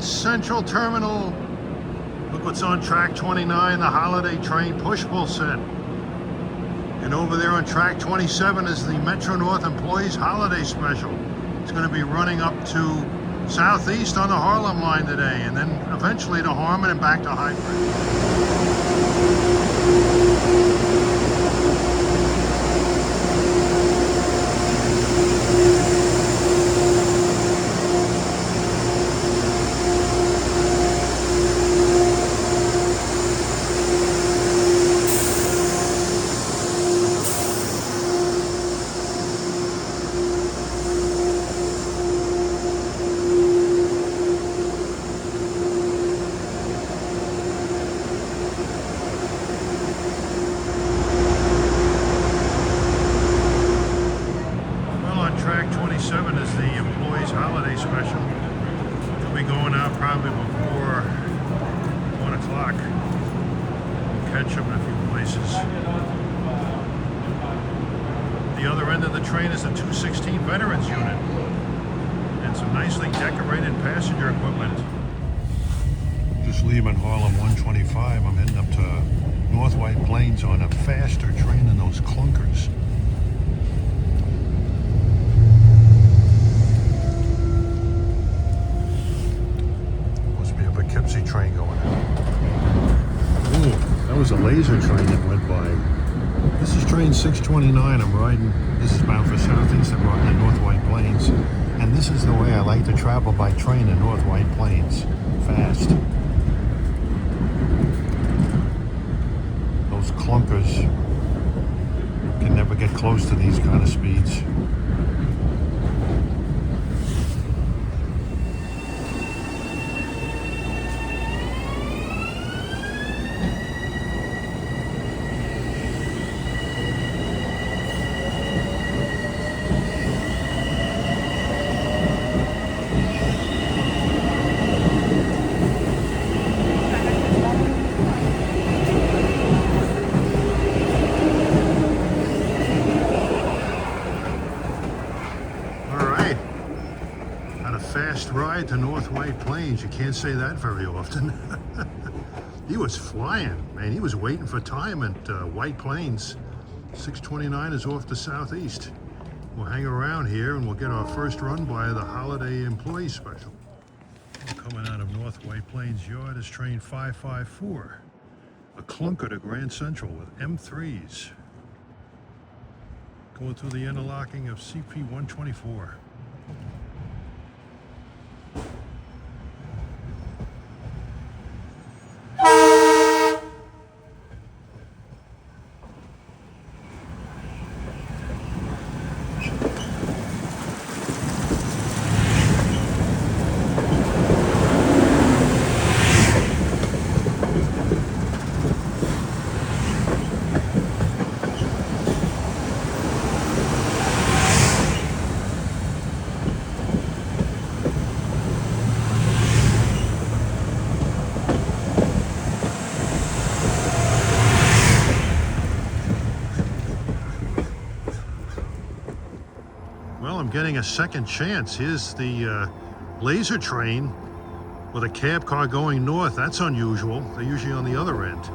Central Terminal. Look what's on track 29, the holiday train push-pull set. And over there on track 27 is the Metro North Employees Holiday Special. It's going to be running up to Southeast on the Harlem line today, and then eventually to Harmon and back to Highbury. Track 27 is the Employees Holiday Special. We'll be going out probably before 1 o'clock. We'll catch them in a few places. The other end of the train is the 216 Veterans Unit and some nicely decorated passenger equipment. Just leaving Harlem 125. I'm heading up to North White Plains on a faster train than those clunkers. Train going out. Ooh, that was a laser train that went by. This is train 629 I'm riding. This is bound for Southeast. I'm riding in North White Plains. And this is the way I like to travel by train in North White Plains. Fast. Those clunkers can never get close to these kind of speeds. Fast ride to North White Plains. You can't say that very often. He was flying, man. He was waiting for time at White Plains. 629 is off to Southeast. We'll hang around here and we'll get our first run by the Holiday Employee Special. Coming out of North White Plains Yard is train 554. A clunker to Grand Central with M3s. Going through the interlocking of CP 124. Well, I'm getting a second chance. Here's the laser train with a cab car going north. That's unusual. They're usually on the other end.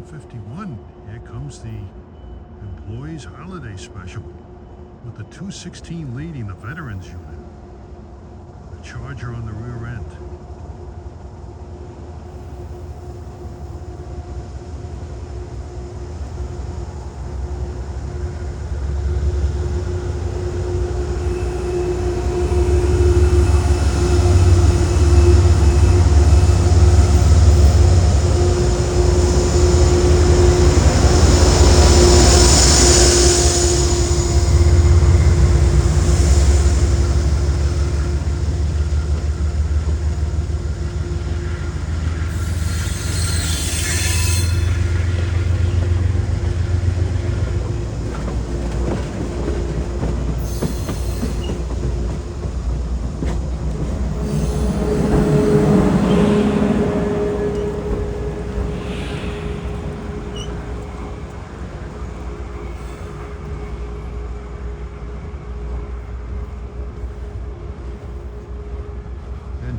151. Here comes the Employees Holiday Special with the 216 leading the Veterans Unit. The Charger on the rear end.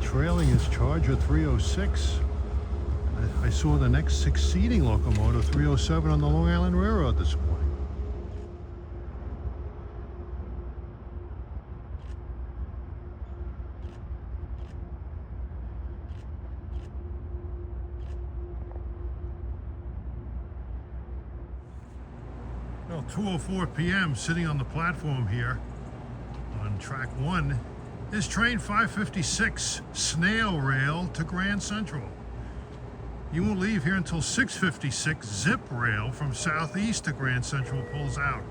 Trailing is Charger 306. I saw the next succeeding locomotive, 307, on the Long Island Railroad this morning. Well, 2:04 p.m. sitting on the platform here on track 1 is train 556, snail rail to Grand Central. You won't leave here until 6:56, zip rail from southeast to Grand Central pulls out.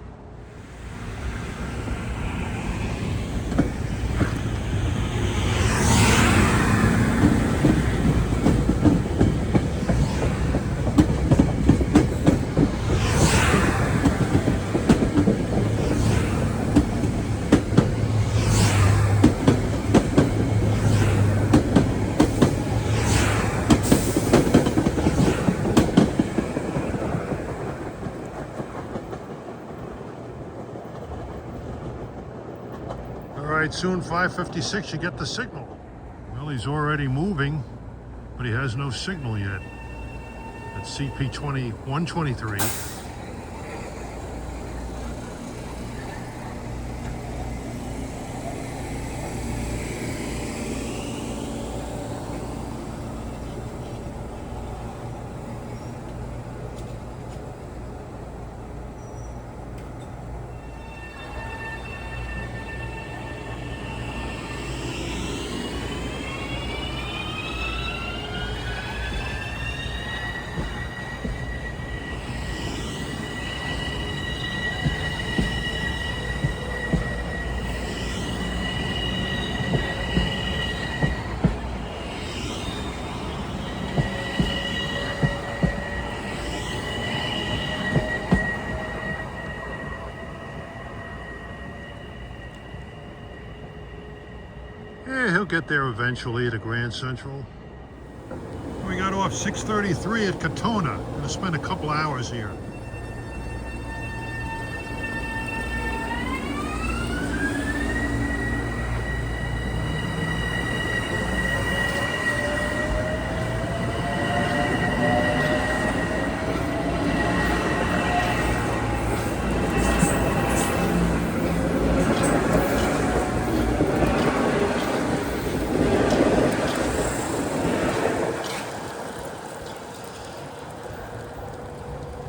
Alright, soon 5:56, you get the signal. Well, he's already moving, but he has no signal yet. It's CP 123. Yeah, he'll get there eventually to Grand Central. We got off 6:33 at Katonah. Gonna spend a couple hours here.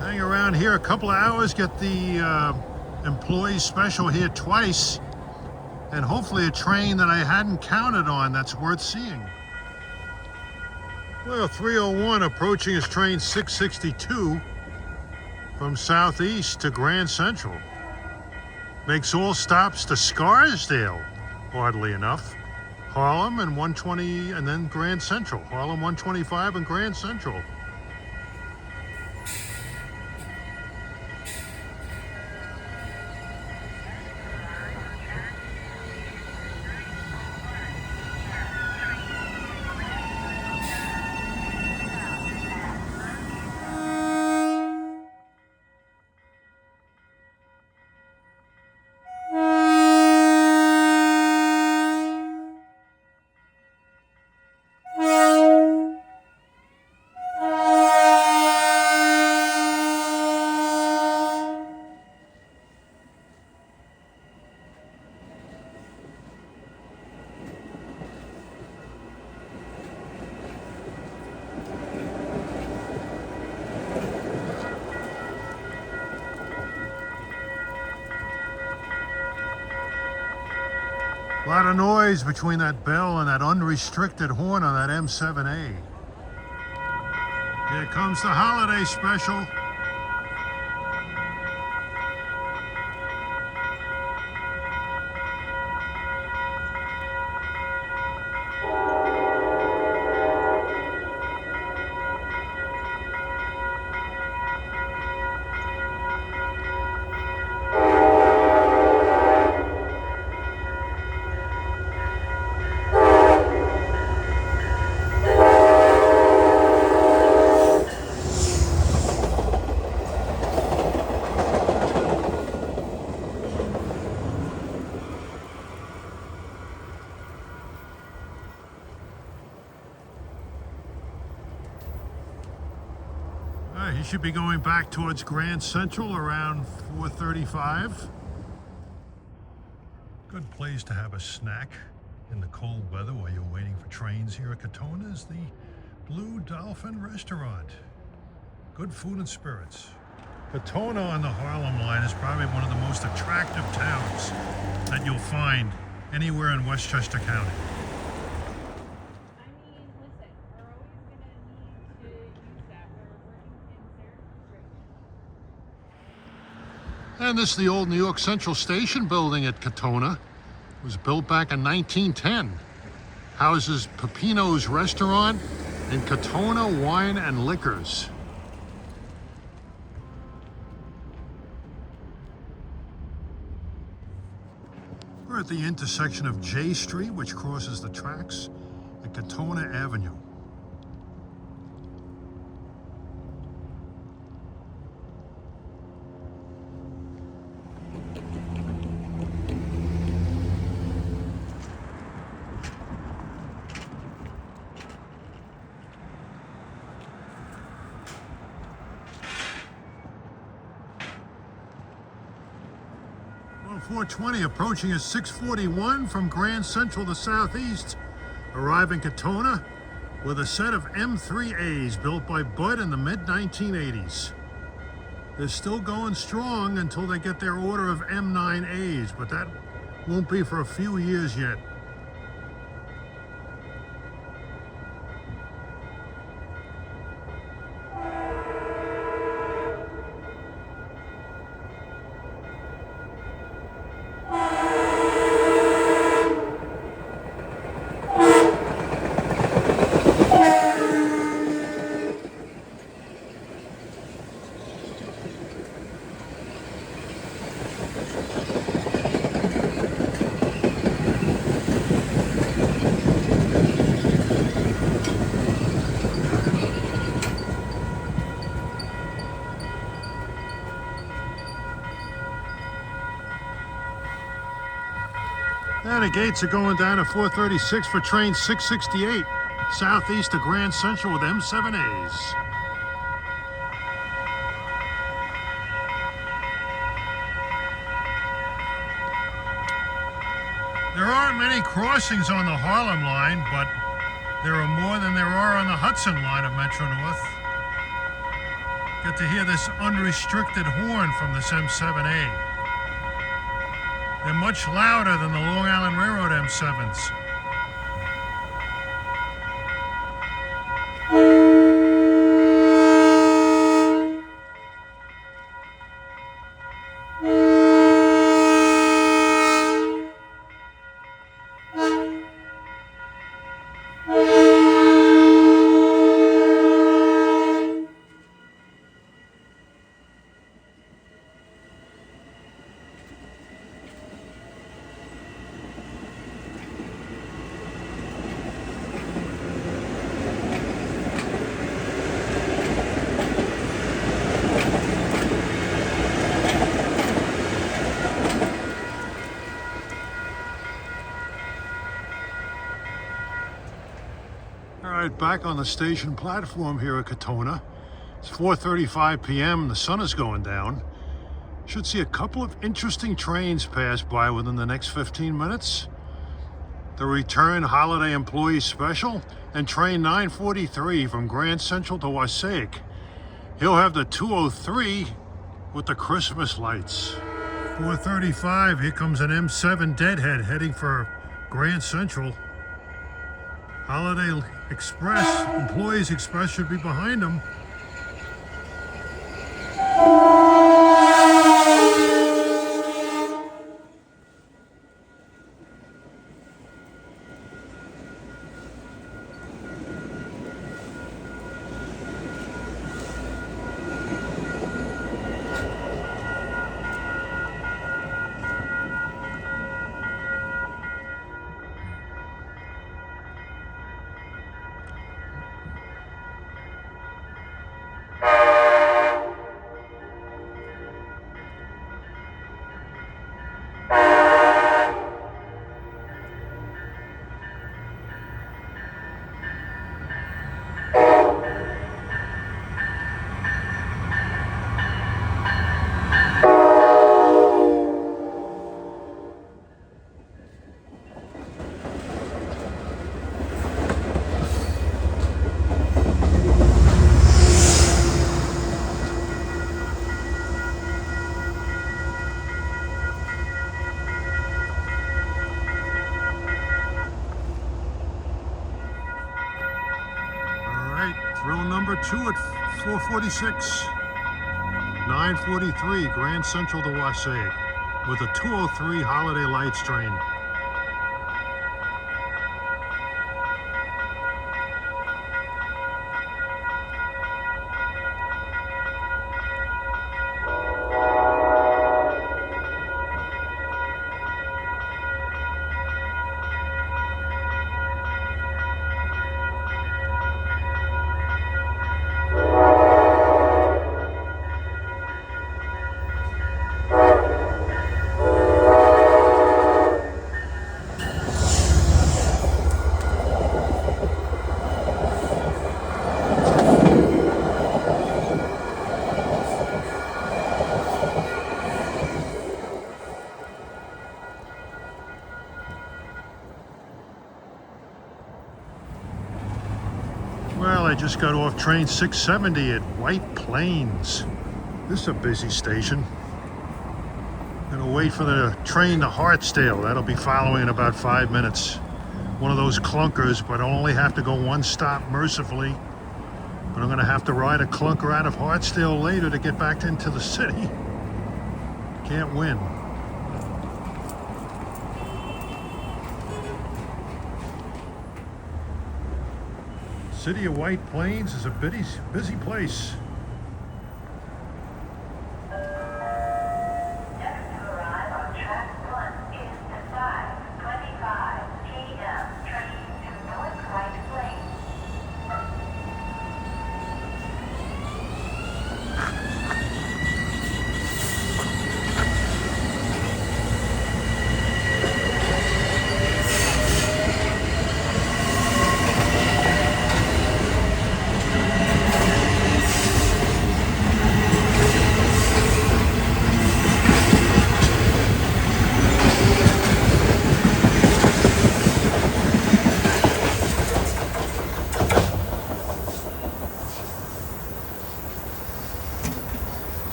Hang around here a couple of hours, get the employee special here twice, and hopefully a train that I hadn't counted on that's worth seeing. Well, 301 approaching is train 662 from southeast to Grand Central. Makes all stops to Scarsdale, oddly enough. Harlem and 120, and then Grand Central. Harlem 125 and Grand Central. A lot of noise between that bell and that unrestricted horn on that M7A. Here comes the holiday special. He should be going back towards Grand Central around 4:35. Good place to have a snack in the cold weather while you're waiting for trains here at Katonah is the Blue Dolphin Restaurant. Good food and spirits. Katonah on the Harlem line is probably one of the most attractive towns that you'll find anywhere in Westchester County. And this is the old New York Central Station building at Katonah. It was built back in 1910. Houses Peppino's Restaurant and Katonah Wine and Liquors. We're at the intersection of J Street, which crosses the tracks at Katonah Avenue. Well, 420 approaching is 641 from Grand Central to Southeast. Arriving Katonah with a set of M3As built by Bud in the mid-1980s. They're still going strong until they get their order of M9As, but that won't be for a few years yet. And the gates are going down at 4:36 for train 668, southeast to Grand Central with M7As. There aren't many crossings on the Harlem line, but there are more than there are on the Hudson line of Metro North. Get to hear this unrestricted horn from this M7A. They're much louder than the Long Island Railroad M7s. All right, back on the station platform here at Katonah. It's 4:35 p.m. The sun is going down. Should see a couple of interesting trains pass by within the next 15 minutes. The return holiday employee special and train 943 from Grand Central to Wassaic. He'll have the 203 with the Christmas lights. 4:35, here comes an M7 deadhead heading for Grand Central. Holiday Express, Employees Express should be behind them. Thrill number 2 at 4:46. 9:43 Grand Central to Wassaic with a 2:03 Holiday Lights train. Well, I just got off train 670 at White Plains. This is a busy station. Gonna wait for the train to Hartsdale. That'll be following in about 5 minutes. One of those clunkers, but I'll only have to go one stop mercifully. But I'm gonna have to ride a clunker out of Hartsdale later to get back into the city. Can't win. City of White Plains is a busy place.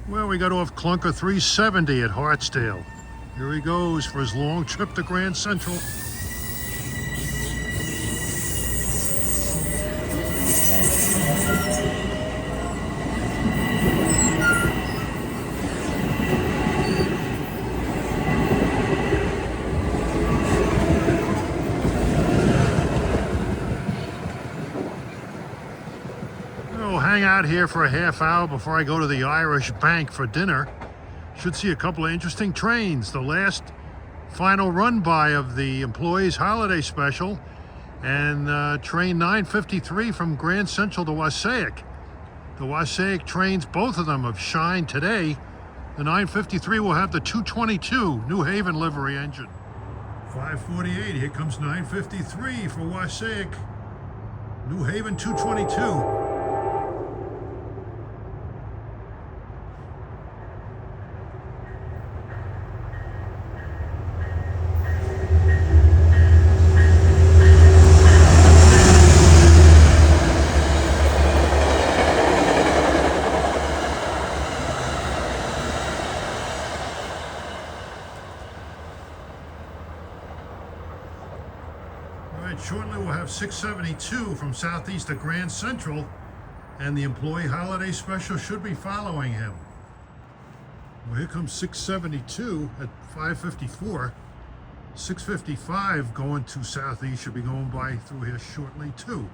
Well, we got off clunker 370 at Hartsdale. Here he goes for his long trip to Grand Central. Hang out here for a half hour before I go to the Irish Bank for dinner. Should see a couple of interesting trains. The last final run by of the Employees Holiday Special and train 953 from Grand Central to Wassaic. The Wassaic trains, both of them have shined today. The 953 will have the 222 New Haven livery engine. 5:48, here comes 953 for Wassaic. New Haven 222. right, shortly we'll have 672 from southeast of Grand Central, and the employee holiday special should be following him. Well, here comes 672 at 554. 655 going to southeast should be going by through here shortly too.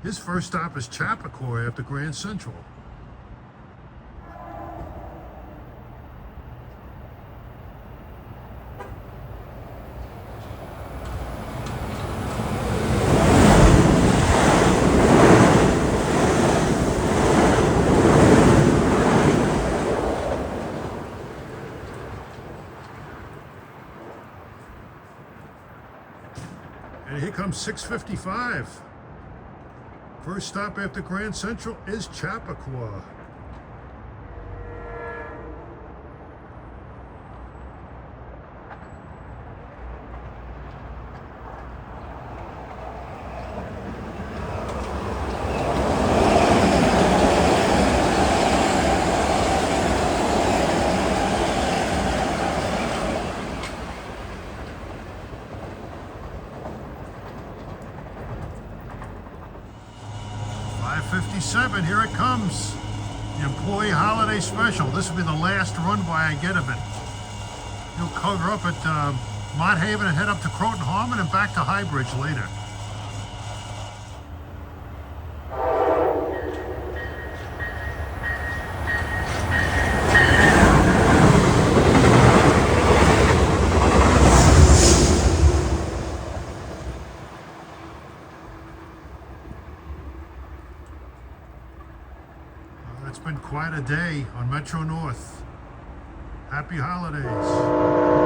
His first stop is Chappaqua after Grand Central. And here comes 655. First stop after Grand Central is Chappaqua. .57, here it comes. The employee holiday special. This will be the last run by I get of it. He'll cover up at Mott Haven and head up to Croton Harmon and back to Highbridge later. It's been quite a day on Metro North. Happy holidays.